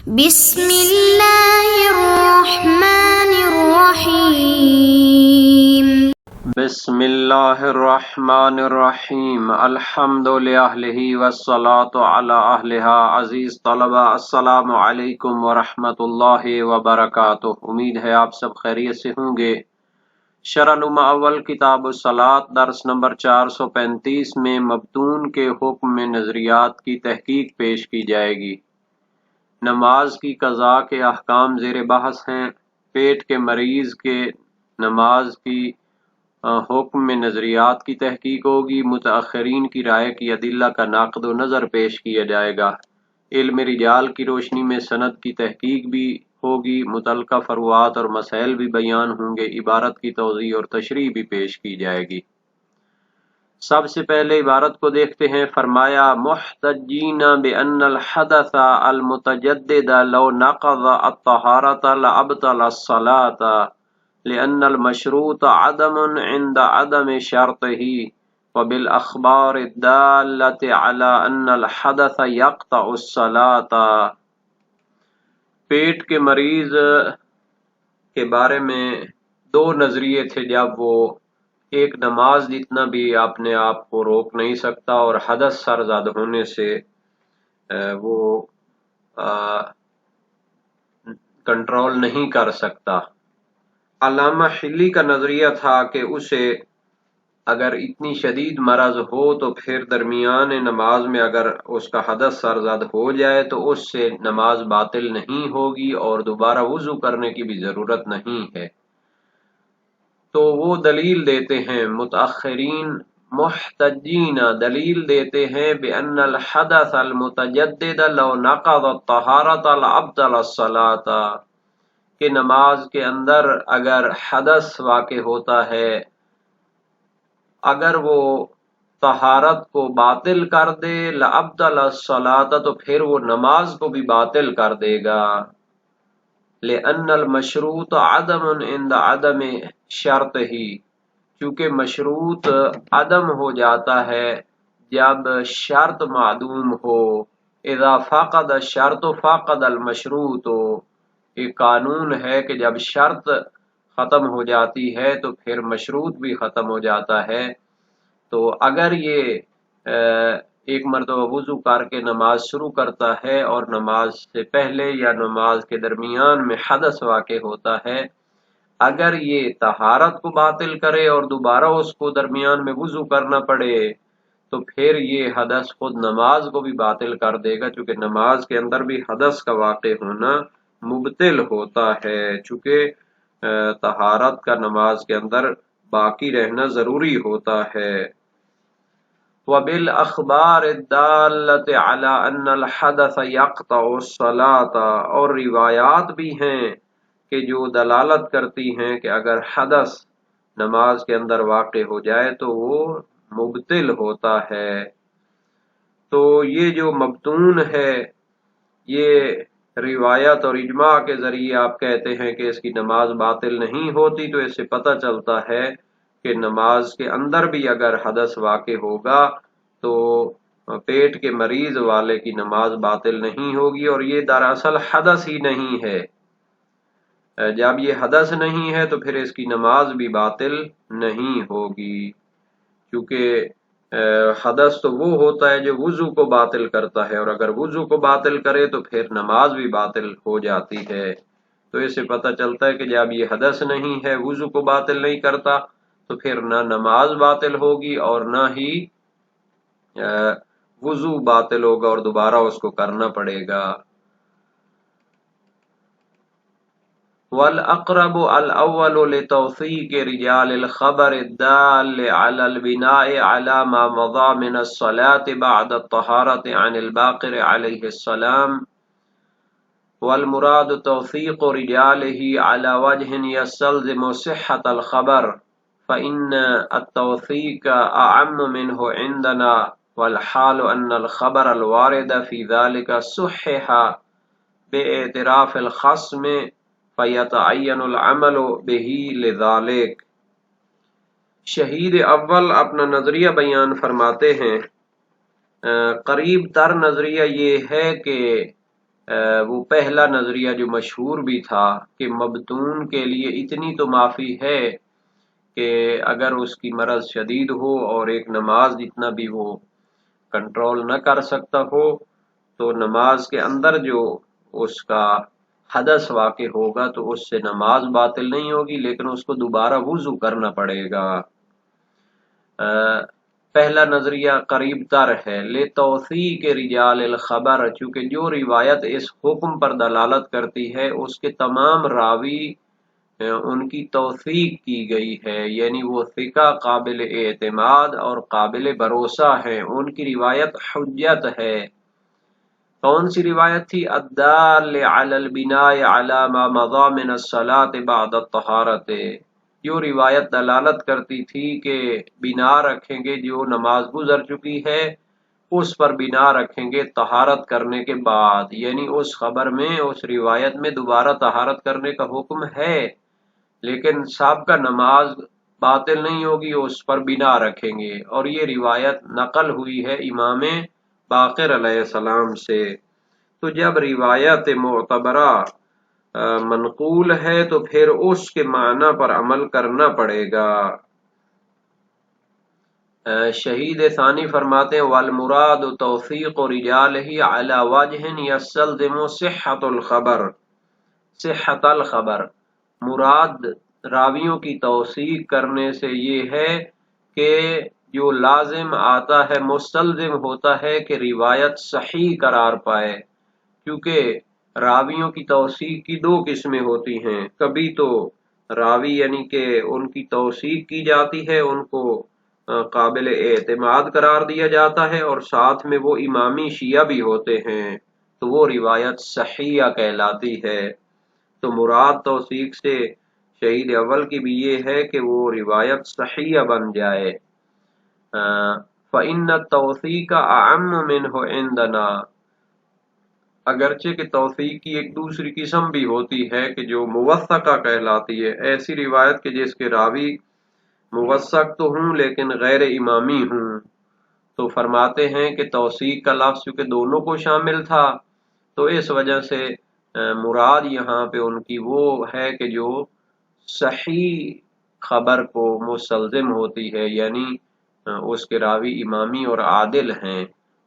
بسم اللہ الرحمن الرحیم بسم اللہ الرحمن الرحیم الحمد للہ والصلاة علی اہلہا۔ عزیز طلبہ، السلام علیکم ورحمۃ اللہ وبرکاتہ۔ امید ہے آپ سب خیریت سے ہوں گے۔ شرح نما اول کتاب الصلاۃ درس نمبر 435 میں مبتون کے حکم میں نظریات کی تحقیق پیش کی جائے گی۔ نماز کی قضاء کے احکام زیر بحث ہیں۔ پیٹ کے مریض کے نماز کی حکم میں نظریات کی تحقیق ہوگی۔ متاخرین کی رائے کی ادلہ کا نقد و نظر پیش کیا جائے گا۔ علم رجال کی روشنی میں سند کی تحقیق بھی ہوگی۔ متعلقہ فروعات اور مسائل بھی بیان ہوں گے۔ عبارت کی توضیح اور تشریح بھی پیش کی جائے گی۔ سب سے پہلے عبارت کو دیکھتے ہیں۔ فرمایا محتجین بأن الحدث المتجدد لو نقض الطہارۃ لأبطل الصلاۃ لأن المشروط عدم عند عدم شرطه وبالأخبار الدالة على أن الحدث يقطع الصلاۃ۔ پیٹ کے مریض کے بارے میں دو نظریے تھے۔ جب وہ ایک نماز جتنا بھی اپنے آپ کو روک نہیں سکتا اور حدث سرزد ہونے سے وہ کنٹرول نہیں کر سکتا۔ علامہ حلی کا نظریہ تھا کہ اسے اگر اتنی شدید مرض ہو تو پھر درمیان نماز میں اگر اس کا حدث سرزد ہو جائے تو اس سے نماز باطل نہیں ہوگی اور دوبارہ وضو کرنے کی بھی ضرورت نہیں ہے۔ تو وہ دلیل دیتے ہیں، متاخرین محتجین دلیل دیتے ہیں بأن الحدث المتجدد لو نقض الطہارۃ لأبطل الصلاۃ، کہ نماز کے اندر اگر حدث واقع ہوتا ہے، اگر وہ طہارت کو باطل کر دے لأبطل الصلاۃ، تو پھر وہ نماز کو بھی باطل کر دے گا۔ لأن المشروط عدم عند عدم شرطہ، چونکہ مشروط عدم ہو جاتا ہے جب شرط معدوم ہو۔ اذا فقد الشرط فقد المشروط، یہ قانون ہے کہ جب شرط ختم ہو جاتی ہے تو پھر مشروط بھی ختم ہو جاتا ہے۔ تو اگر یہ ایک مرتبہ وضو کر کے نماز شروع کرتا ہے اور نماز سے پہلے یا نماز کے درمیان میں حدث واقع ہوتا ہے، اگر یہ طہارت کو باطل کرے اور دوبارہ اس کو درمیان میں وضو کرنا پڑے تو پھر یہ حدث خود نماز کو بھی باطل کر دے گا، چونکہ نماز کے اندر بھی حدث کا واقع ہونا مبطل ہوتا ہے، چونکہ طہارت کا نماز کے اندر باقی رہنا ضروری ہوتا ہے۔ وبالأخبار الدالة على أن الحدث يقطع الصلاة، اور روایات بھی ہیں کہ جو دلالت کرتی ہیں کہ اگر حدث نماز کے اندر واقع ہو جائے تو وہ مبطل ہوتا ہے۔ تو یہ جو مبتون ہے، یہ روایت اور اجماع کے ذریعے آپ کہتے ہیں کہ اس کی نماز باطل نہیں ہوتی، تو اس سے پتہ چلتا ہے کہ نماز کے اندر بھی اگر حدث واقع ہوگا تو پیٹ کے مریض والے کی نماز باطل نہیں ہوگی، اور یہ دراصل حدث ہی نہیں ہے۔ جب یہ حدث نہیں ہے تو پھر اس کی نماز بھی باطل نہیں ہوگی، کیونکہ حدث تو وہ ہوتا ہے جو وضو کو باطل کرتا ہے، اور اگر وضو کو باطل کرے تو پھر نماز بھی باطل ہو جاتی ہے۔ تو اس سے پتہ چلتا ہے کہ جب یہ حدث نہیں ہے، وضو کو باطل نہیں کرتا، تو پھر نہ نماز باطل ہوگی اور نہ ہی وضو باطل ہوگا اور دوبارہ اس کو کرنا پڑے گا۔ والأقرب الأول لتوثيق رجال الخبر الدال على البناء على ما مضى من الصلاة بعد الطهارة عن الباقر عليه السلام، والمراد توثيق رجاله على وجه يستلزم صحة الخبر، فإن التوثيق أعم منه عندنا، والحال أن الخبر الوارد في ذلك صحح باعتراف الخصم فَيَتَعَيَّنُ الْعَمَلُ بِهِ لِذَلِكَ۔ شہید اول اپنا نظریہ بیان فرماتے ہیں، قریب تر نظریہ یہ ہے کہ وہ پہلا نظریہ جو مشہور بھی تھا کہ مبتون کے لیے اتنی تو معافی ہے کہ اگر اس کی مرض شدید ہو اور ایک نماز جتنا بھی وہ کنٹرول نہ کر سکتا ہو تو نماز کے اندر جو اس کا حدث واقع ہوگا تو اس سے نماز باطل نہیں ہوگی، لیکن اس کو دوبارہ وضو کرنا پڑے گا۔ پہلا نظریہ قریب تر ہے لتوثیق رجال الخبر، چونکہ جو روایت اس حکم پر دلالت کرتی ہے اس کے تمام راوی ان کی توثیق کی گئی ہے، یعنی وہ ثقہ قابل اعتماد اور قابل بھروسہ ہیں، ان کی روایت حجت ہے۔ کون سی روایت تھی؟ الدال علی البناء علی ما مضى من الصلاة بعد الطہارۃ، جو روایت دلالت کرتی تھی کہ بنا رکھیں گے جو نماز گزر چکی ہے اس پر بنا رکھیں گے طہارت کرنے کے بعد، یعنی اس خبر میں اس روایت میں دوبارہ طہارت کرنے کا حکم ہے، لیکن سابقہ نماز باطل نہیں ہوگی، اس پر بنا رکھیں گے، اور یہ روایت نقل ہوئی ہے امام باقر علیہ السلام سے۔ تو جب روایت معتبرہ منقول ہے تو پھر اس کے معنی پر عمل کرنا پڑے گا۔ شہید ثانی فرماتے ہیں والمراد توثیق رجالہ علی وجہ یستلزم صحت الخبر، صحت الخبر، مراد راویوں کی توثیق کرنے سے یہ ہے کہ جو لازم آتا ہے مستلزم ہوتا ہے کہ روایت صحیح قرار پائے، کیونکہ راویوں کی توثیق کی دو قسمیں ہوتی ہیں، کبھی تو راوی یعنی کہ ان کی توثیق کی جاتی ہے، ان کو قابل اعتماد قرار دیا جاتا ہے، اور ساتھ میں وہ امامی شیعہ بھی ہوتے ہیں تو وہ روایت صحیحہ کہلاتی ہے۔ تو مراد توثیق سے شہید اول کی بھی یہ ہے کہ وہ روایت صحیحہ بن جائے۔ فَإِنَّ التَّوْثِيقَ أَعَمُّ مِنْهُ عِنْدَنَا، اگرچہ کہ توثیق کی ایک دوسری قسم بھی ہوتی ہے کہ جو موثقہ کہلاتی ہے، ایسی روایت کہ جس کے راوی موثق تو ہوں لیکن غیر امامی ہوں۔ تو فرماتے ہیں کہ توثیق کا لفظ چونکہ دونوں کو شامل تھا تو اس وجہ سے مراد یہاں پہ ان کی وہ ہے کہ جو صحیح خبر کو مستلزم ہوتی ہے، یعنی اس کے راوی امامی اور عادل ہیں،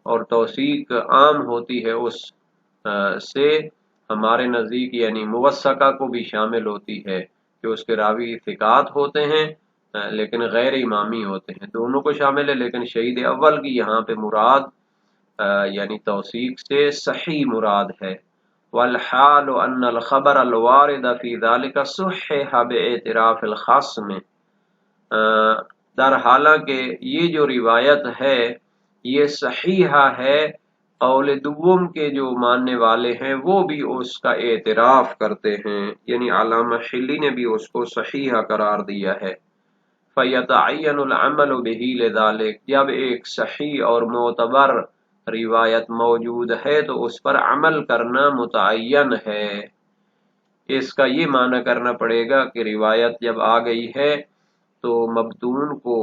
اور توثیق عام ہوتی ہے اس سے ہمارے نزدیک یعنی موثقہ کو بھی شامل ہوتی ہے کہ اس کے راوی ثقات ہوتے ہیں لیکن غیر امامی ہوتے ہیں، دونوں کو شامل ہے، لیکن شہید اول کی یہاں پہ مراد یعنی توثیق سے صحیح مراد ہے۔ والحال ان الخبر الوارد فی ذلک صحح باعتراف الخصم، در حالانکہ یہ جو روایت ہے یہ صحیحہ ہے، قول دوم کے جو ماننے والے ہیں وہ بھی اس کا اعتراف کرتے ہیں، یعنی علامہ حلی نے بھی اس کو صحیحہ قرار دیا ہے۔ فَيَتَعَيَّنُ الْعَمَلُ بِهِ لِذَلِكَ، جب ایک صحیح اور معتبر روایت موجود ہے تو اس پر عمل کرنا متعین ہے۔ اس کا یہ معنی کرنا پڑے گا کہ روایت جب آ گئی ہے تو مبتون کو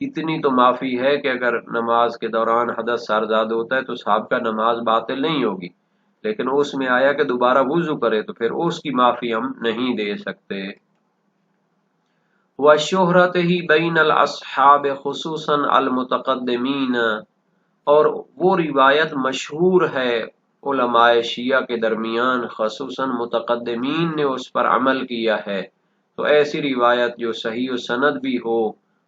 اتنی تو معافی ہے کہ اگر نماز کے دوران حدث سرزاد ہوتا ہے تو سابقہ نماز باطل نہیں ہوگی، لیکن اس میں آیا کہ دوبارہ وضو کرے تو پھر اس کی معافی ہم نہیں دے سکتے۔ وَشُہْرَتِهِ بَيْنَ الْأَصْحَابِ خُصُوصًا الْمُتَقَدِّمِينَ، اور وہ روایت مشہور ہے علماء شیعہ کے درمیان، خصوصاً متقدمین نے اس پر عمل کیا ہے، تو ایسی روایت جو صحیح و سند بھی ہو،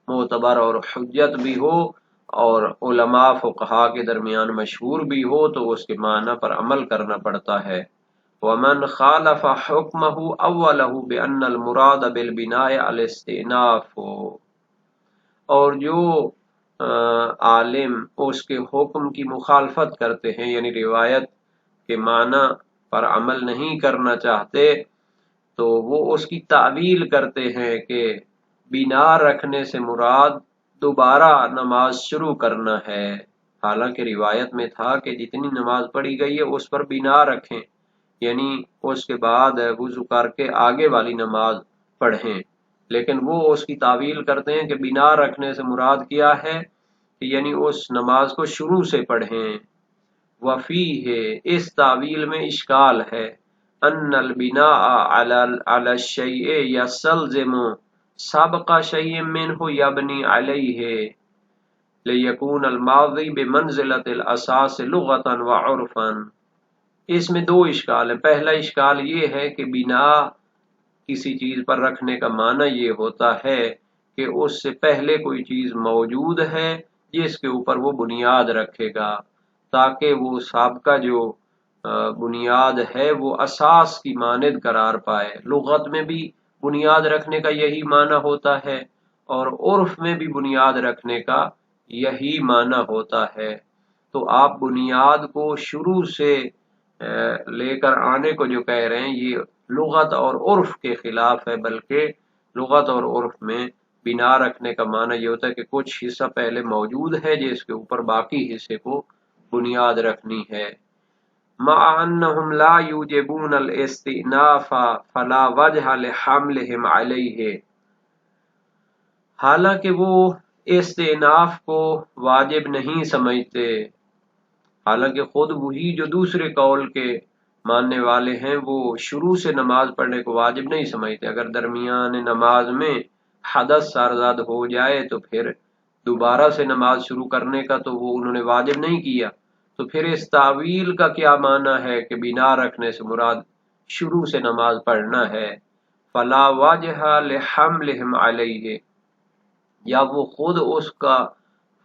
معتبر اور حجت بھی ہو، اور علماء فقہا کے درمیان مشہور بھی ہو تو اس کے معنی پر عمل کرنا پڑتا ہے۔ ومن خالف حکمہ اولہ بان المراد بالبناء الاستئناف، اور جو عالم اس کے حکم کی مخالفت کرتے ہیں یعنی روایت کے معنی پر عمل نہیں کرنا چاہتے تو وہ اس کی تعویل کرتے ہیں کہ بنا رکھنے سے مراد دوبارہ نماز شروع کرنا ہے، حالانکہ روایت میں تھا کہ جتنی نماز پڑھی گئی ہے اس پر بنا رکھیں، یعنی اس کے بعد وضو کر کے آگے والی نماز پڑھیں، لیکن وہ اس کی تعویل کرتے ہیں کہ بنا رکھنے سے مراد کیا ہے کہ یعنی اس نماز کو شروع سے پڑھیں۔ وفیہ اس تعویل میں اشکال ہے ان البناء علی الشیء یستلزم سبق شیء منہ یبنی علیہ لیکون الماضی بمنزلۃ الاساس لغتا وعرفا۔ اس میں دو اشکال ہیں۔ پہلا اشکال یہ ہے کہ بنا کسی چیز پر رکھنے کا معنی یہ ہوتا ہے کہ اس سے پہلے کوئی چیز موجود ہے جس کے اوپر وہ بنیاد رکھے گا، تاکہ وہ سابقہ جو بنیاد ہے وہ اساس کی مانند قرار پائے۔ لغت میں بھی بنیاد رکھنے کا یہی معنی ہوتا ہے اور عرف میں بھی بنیاد رکھنے کا یہی معنی ہوتا ہے۔ تو آپ بنیاد کو شروع سے لے کر آنے کو جو کہہ رہے ہیں یہ لغت اور عرف کے خلاف ہے، بلکہ لغت اور عرف میں بنا رکھنے کا معنی یہ ہوتا ہے کہ کچھ حصہ پہلے موجود ہے جس کے اوپر باقی حصے کو بنیاد رکھنی ہے۔ مع انہم لا یوجبون الاستئناف فلا وجہ لحملہم علیہ، حالانکہ وہ استئناف کو واجب نہیں سمجھتے، حالانکہ خود وہی جو دوسرے قول کے ماننے والے ہیں وہ شروع سے نماز پڑھنے کو واجب نہیں سمجھتے۔ اگر درمیان نماز میں حدث سرزد ہو جائے تو پھر دوبارہ سے نماز شروع کرنے کا تو وہ انہوں نے واجب نہیں کیا، تو پھر اس تعویل کا کیا معنی ہے کہ بنا رکھنے سے مراد شروع سے نماز پڑھنا ہے۔ فلا وجہ لحملہم علیہ، یا وہ خود اس کا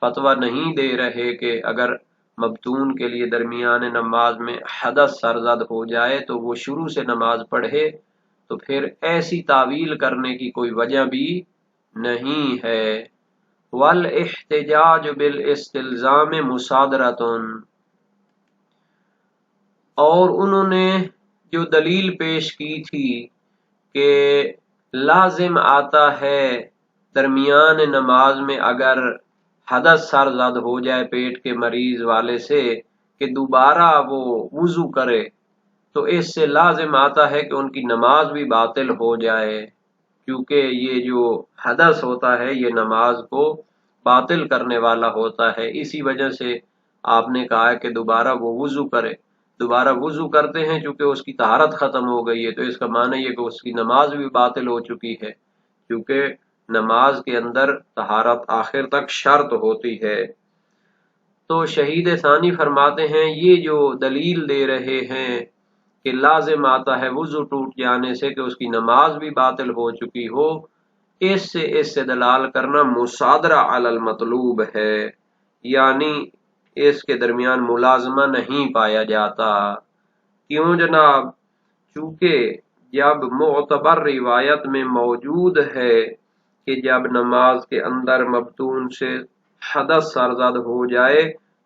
فتویٰ نہیں دے رہے کہ اگر مبتون کے لیے درمیان نماز میں حدث سرزد ہو جائے تو وہ شروع سے نماز پڑھے، تو پھر ایسی تعویل کرنے کی کوئی وجہ بھی نہیں ہے۔ والاحتجاج بالاستلزام مصادرۃ، اور انہوں نے جو دلیل پیش کی تھی کہ لازم آتا ہے درمیان نماز میں اگر حدث سرزد ہو جائے پیٹ کے مریض والے سے کہ دوبارہ وہ وضو کرے، تو اس سے لازم آتا ہے کہ ان کی نماز بھی باطل ہو جائے، کیونکہ یہ جو حدث ہوتا ہے یہ نماز کو باطل کرنے والا ہوتا ہے۔ اسی وجہ سے آپ نے کہا کہ دوبارہ وہ وضو کرے، دوبارہ وضو کرتے ہیں چونکہ اس کی طہارت ختم ہو گئی ہے، تو اس کا معنی یہ کہ اس کی نماز بھی باطل ہو چکی ہے، کیونکہ نماز کے اندر طہارت آخر تک شرط ہوتی ہے۔ تو شہید ثانی فرماتے ہیں یہ جو دلیل دے رہے ہیں کہ لازم آتا ہے وضو ٹوٹ جانے سے کہ اس کی نماز بھی باطل ہو چکی ہو، اس سے استدلال کرنا مصادرہ علی المطلوب ہے، یعنی اس کے درمیان ملازمہ نہیں پایا جاتا۔ کیوں جناب؟ چونکہ جب معتبر روایت میں موجود ہے کہ جب نماز کے اندر مبتون سے حدث سرزد ہو جائے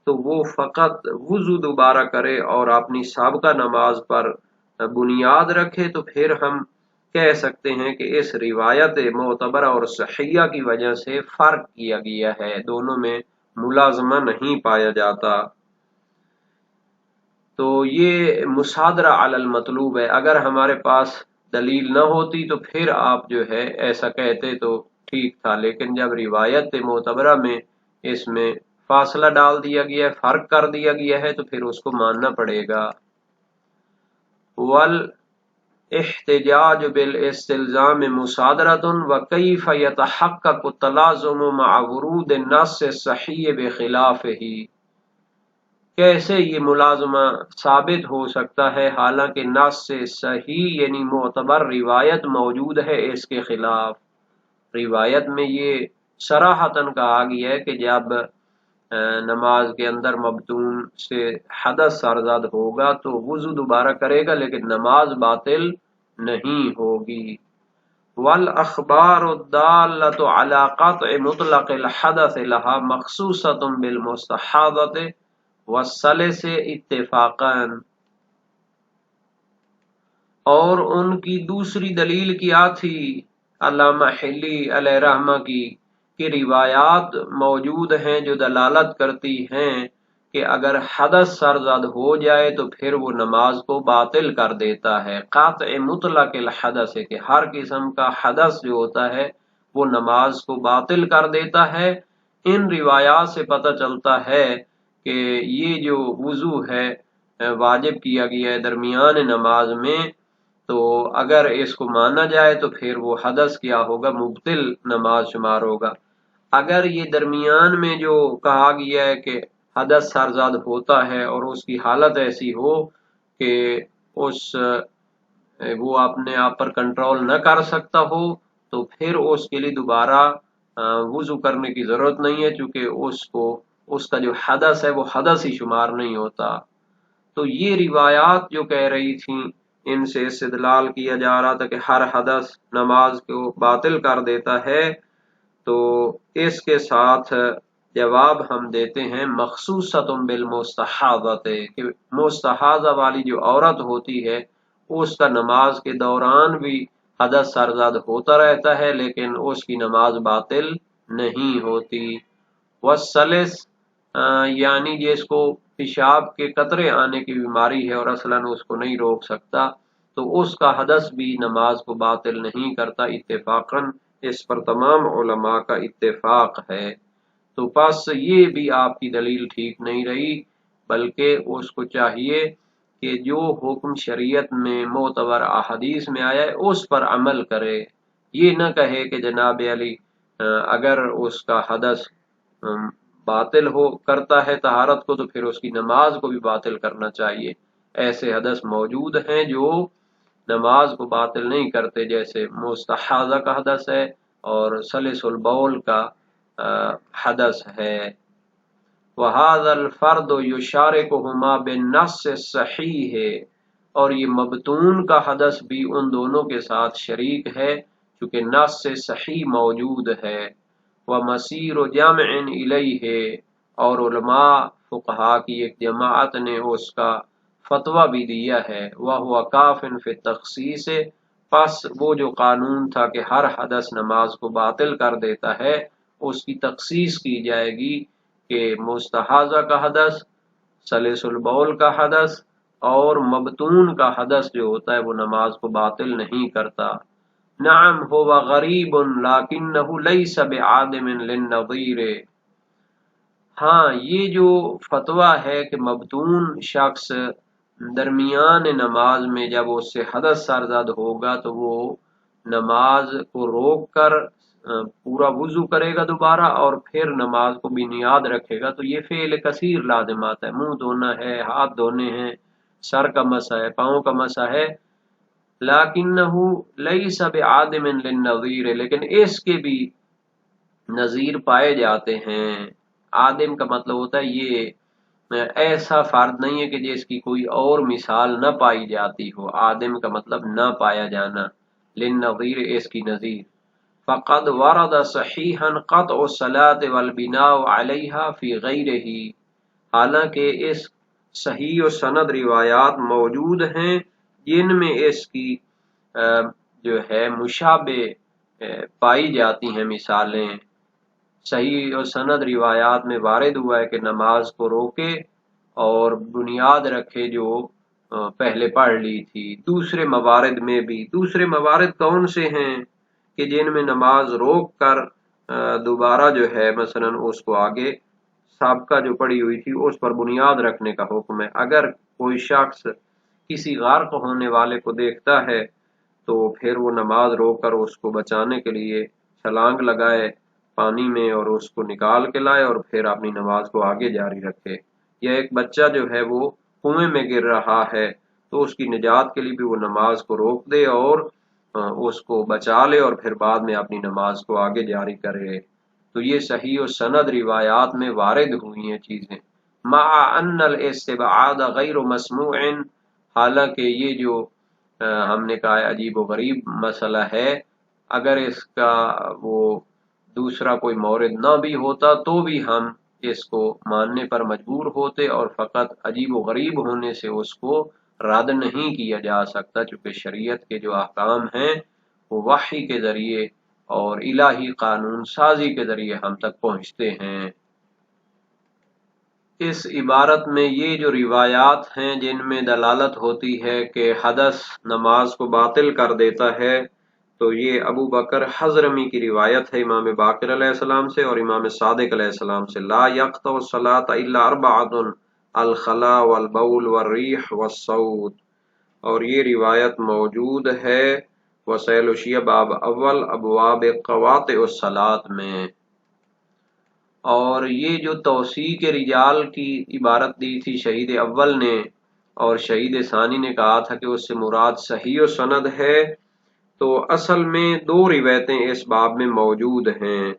تو وہ فقط وضو دوبارہ کرے اور اپنی سابقہ نماز پر بنیاد رکھے، تو پھر ہم کہہ سکتے ہیں کہ اس روایت معتبرہ اور صحیحہ کی وجہ سے فرق کیا گیا ہے، دونوں میں ملازمہ نہیں پایا جاتا۔ تو یہ مصادرہ علی المطلوب ہے۔ اگر ہمارے پاس دلیل نہ ہوتی تو پھر آپ جو ہے ایسا کہتے تو ٹھیک تھا، لیکن جب روایت معتبرہ میں اس میں فاصلہ ڈال دیا گیا ہے، فرق کر دیا گیا ہے، تو پھر اس کو ماننا پڑے گا۔ والاحتجاج بالاستلزام مصادرۃ وکیف یتحقق التلازم مع ورود النص الصحیح بخلافہ، کیسے یہ ملازمہ ثابت ہو سکتا ہے حالانکہ نص سے صحیح یعنی معتبر روایت موجود ہے اس کے خلاف۔ روایت میں یہ صراحتاً کہا گیا ہے کہ جب نماز کے اندر مبتون سے حدث سرزد ہوگا تو وضو دوبارہ کرے گا لیکن نماز باطل نہیں ہوگی۔ والاخبار الدالۃ علی قطع مطلق الحدث لها مخصوصۃ بالمستحاضۃ والسلس اتفاقاً، اور ان کی دوسری دلیل کیا تھی علامہ حلی علیہ رحمہ کی کہ روایات موجود ہیں جو دلالت کرتی ہیں کہ اگر حدث سرزد ہو جائے تو پھر وہ نماز کو باطل کر دیتا ہے۔ قطع مطلق الحدث ہے کہ ہر قسم کا حدث جو ہوتا ہے وہ نماز کو باطل کر دیتا ہے۔ ان روایات سے پتہ چلتا ہے کہ یہ جو وضو ہے واجب کیا گیا ہے درمیان نماز میں، تو اگر اس کو مانا جائے تو پھر وہ حدث کیا ہوگا، مبطل نماز شمار ہوگا۔ اگر یہ درمیان میں جو کہا گیا ہے کہ حدث سرزاد ہوتا ہے اور اس کی حالت ایسی ہو کہ وہ اپنے آپ پر کنٹرول نہ کر سکتا ہو، تو پھر اس کے لیے دوبارہ وضو کرنے کی ضرورت نہیں ہے، چونکہ اس کا جو حدث ہے وہ حدث ہی شمار نہیں ہوتا۔ تو یہ روایات جو کہہ رہی تھیں، ان سے استدلال کیا جا رہا تھا کہ ہر حدث نماز کو باطل کر دیتا ہے، تو اس کے ساتھ جواب ہم دیتے ہیں مخصوصۃ بالمستحاضۃ، کہ مستحاضہ والی جو عورت ہوتی ہے اس کا نماز کے دوران بھی حدث سرزاد ہوتا رہتا ہے، لیکن اس کی نماز باطل نہیں ہوتی۔ والثلث یعنی جس کو پیشاب کے قطرے آنے کی بیماری ہے اور اصلاً اس کو نہیں روک سکتا، تو اس کا حدث بھی نماز کو باطل نہیں کرتا اتفاقاً، اس پر تمام علماء کا اتفاق ہے۔ تو پس یہ بھی آپ کی دلیل ٹھیک نہیں رہی، بلکہ اس کو چاہیے کہ جو حکم شریعت میں معتبر احادیث میں آیا ہے اس پر عمل کرے، یہ نہ کہے کہ جناب علی اگر اس کا حدث باطل کرتا ہے طہارت کو تو پھر اس کی نماز کو بھی باطل کرنا چاہیے۔ ایسے حدث موجود ہیں جو نماز کو باطل نہیں کرتے، جیسے مستحاضہ کا حدث ہے اور سلس البول کا حدث ہے۔ وَهَذَا الْفَرْدُ يُشَارِكُهُمَا بِالنَّصِّ الصَّحِيحِ، اور یہ مبتون کا حدث بھی ان دونوں کے ساتھ شریک ہے چونکہ نص صحیح موجود ہے۔ وَمَسِيرُ جَمْعٍ إِلَيْهِ، اور علماء فقہا کی ایک جماعت نے اس کا فتویٰ بھی دیا ہے۔ وَهُوَ كَافٍ فِي التَّخْصِيصِ، پس وہ جو قانون تھا کہ ہر حدث نماز کو باطل کر دیتا ہے، اس کی تخصیص کی جائے گی کہ مستحاضہ کا حدث، سلس البول کا حدث اور مبتون کا حدث جو ہوتا ہے وہ نماز کو باطل نہیں کرتا۔ نعم هو غریب لکنہ لیس بعادم للنظیر، ہاں یہ جو فتویٰ ہے کہ مبتون شخص درمیان نماز میں جب اس سے حدث سرزاد ہوگا تو وہ نماز کو روک کر پورا وضو کرے گا دوبارہ اور پھر نماز کو بھی نیاد رکھے گا، تو یہ فعل کثیر لازمات ہے، منہ دھونا ہے، ہاتھ دھونے ہیں، سر کا مسح ہے، پاؤں کا مسح ہے۔ لیکنہ لیس بعادم للنظیر، لیکن اس کے بھی نظیر پائے جاتے ہیں۔ عادم کا مطلب ہوتا ہے یہ ایسا فرد نہیں ہے کہ جس کی کوئی اور مثال نہ پائی جاتی ہو، عادم کا مطلب نہ پایا جانا، للنظیر اس کی نظیر۔ فقد ورد صحیحا قطع الصلاة والبناء علیہا فی غیرہ، حالانکہ اس صحیح و سند روایات موجود ہیں جن میں اس کی جو ہے مشابہ پائی جاتی ہیں مثالیں۔ صحیح و سند روایات میں وارد ہوا ہے کہ نماز کو روکے اور بنیاد رکھے جو پہلے پڑھ لی تھی۔ دوسرے موارد میں بھی، دوسرے موارد کون سے ہیں کہ جن میں نماز روک کر دوبارہ جو ہے مثلا اس کو آگے سابقہ جو پڑی ہوئی تھی اس پر بنیاد رکھنے کا حکم ہے۔ اگر کوئی شخص کسی غرق ہونے والے کو دیکھتا ہے تو پھر وہ نماز روک کر اس کو بچانے کے لیے چھلانگ لگائے پانی میں اور اس کو نکال کے لائے اور پھر اپنی نماز کو آگے جاری رکھے، یا ایک بچہ جو ہے وہ کنویں میں گر رہا ہے تو اس کی نجات کے لیے بھی وہ نماز کو روک دے اور اس کو بچا لے اور پھر بعد میں اپنی نماز کو آگے جاری کرے۔ تو یہ صحیح و سند روایات میں وارد ہوئی ہیں چیزیں۔ مع ان الاستبعاد غیر مسموع، حالانکہ یہ جو ہم نے کہا عجیب و غریب مسئلہ ہے، اگر اس کا وہ دوسرا کوئی مورد نہ بھی ہوتا تو بھی ہم اس کو ماننے پر مجبور ہوتے، اور فقط عجیب و غریب ہونے سے اس کو رد نہیں کیا جا سکتا، چونکہ شریعت کے جو احکام ہیں وہ وحی کے ذریعے اور الہی قانون سازی کے ذریعے ہم تک پہنچتے ہیں۔ اس عبارت میں یہ جو روایات ہیں جن میں دلالت ہوتی ہے کہ حدث نماز کو باطل کر دیتا ہے، تو یہ ابو بکر حضرمی کی روایت ہے امام باقر علیہ السلام سے اور امام صادق علیہ السلام سے، لا یقطع الصلاۃ الا اربعۃ الخلا والبول والریح والصوت، اور یہ روایت موجود ہے وسائل الشیعہ باب اول ابواب قواطع الصلاۃ میں۔ اور یہ جو توثیق رجال کی عبارت دی تھی شہید اول نے اور شہید ثانی نے کہا تھا کہ اس سے مراد صحیح و سند ہے، تو اصل میں دو روایتیں اس باب میں موجود ہیں۔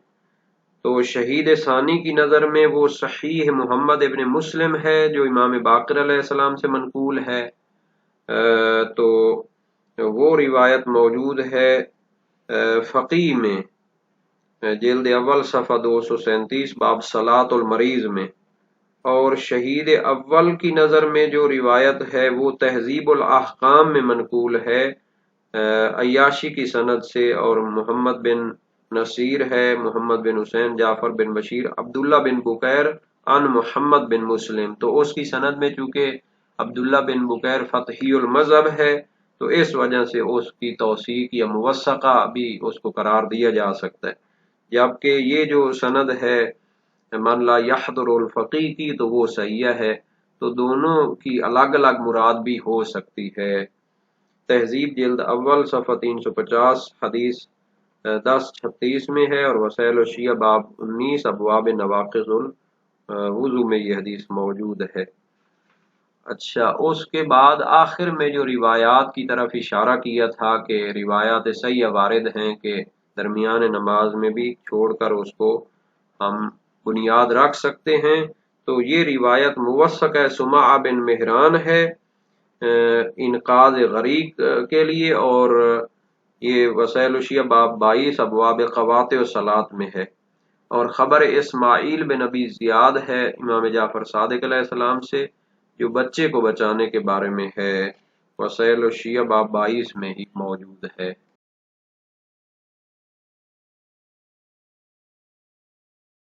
تو شہید ثانی کی نظر میں وہ صحیح محمد ابن مسلم ہے جو امام باقر علیہ السلام سے منقول ہے، تو وہ روایت موجود ہے فقی میں جلد اول صفحہ 237 باب صلاۃ المریض میں، اور شہید اول کی نظر میں جو روایت ہے وہ تہذیب الاحکام میں منقول ہے عیاشی کی سند سے، اور محمد بن نصیر ہے، محمد بن حسین، جعفر بن بشیر، عبداللہ بن بکیر عن محمد بن مسلم، تو اس کی سند میں چونکہ عبداللہ بن بکیر فتحی المذہب ہے تو اس وجہ سے اس کی توثیق یا موثقہ بھی اس کو قرار دیا جا سکتا ہے، جبکہ یہ جو سند ہے من لا یحضر الفقی کی تو وہ صحیح ہے، تو دونوں کی الگ الگ مراد بھی ہو سکتی ہے۔ تہذیب جلد اول صفحہ 350 حدیث 1036 میں ہے، اور وسائل الشیعہ باب 19 ابواب نواقض الوضو میں یہ حدیث موجود ہے۔ اچھا، اس کے بعد آخر میں جو روایات کی طرف اشارہ کیا تھا کہ روایات صحیح وارد ہیں کہ درمیان نماز میں بھی چھوڑ کر اس کو ہم بنیاد رکھ سکتے ہیں، تو یہ روایت موثق سمع بن مہران ہے انقاذ غریق کے لیے، اور یہ وسائل الشیعہ باب 22 ابواب قواطع الصلاۃ میں ہے، اور خبر اسماعیل بن ابی زیاد ہے امام جعفر صادق علیہ السلام سے جو بچے کو بچانے کے بارے میں ہے، وسائل الشیعہ باب 22 میں ہی موجود ہے۔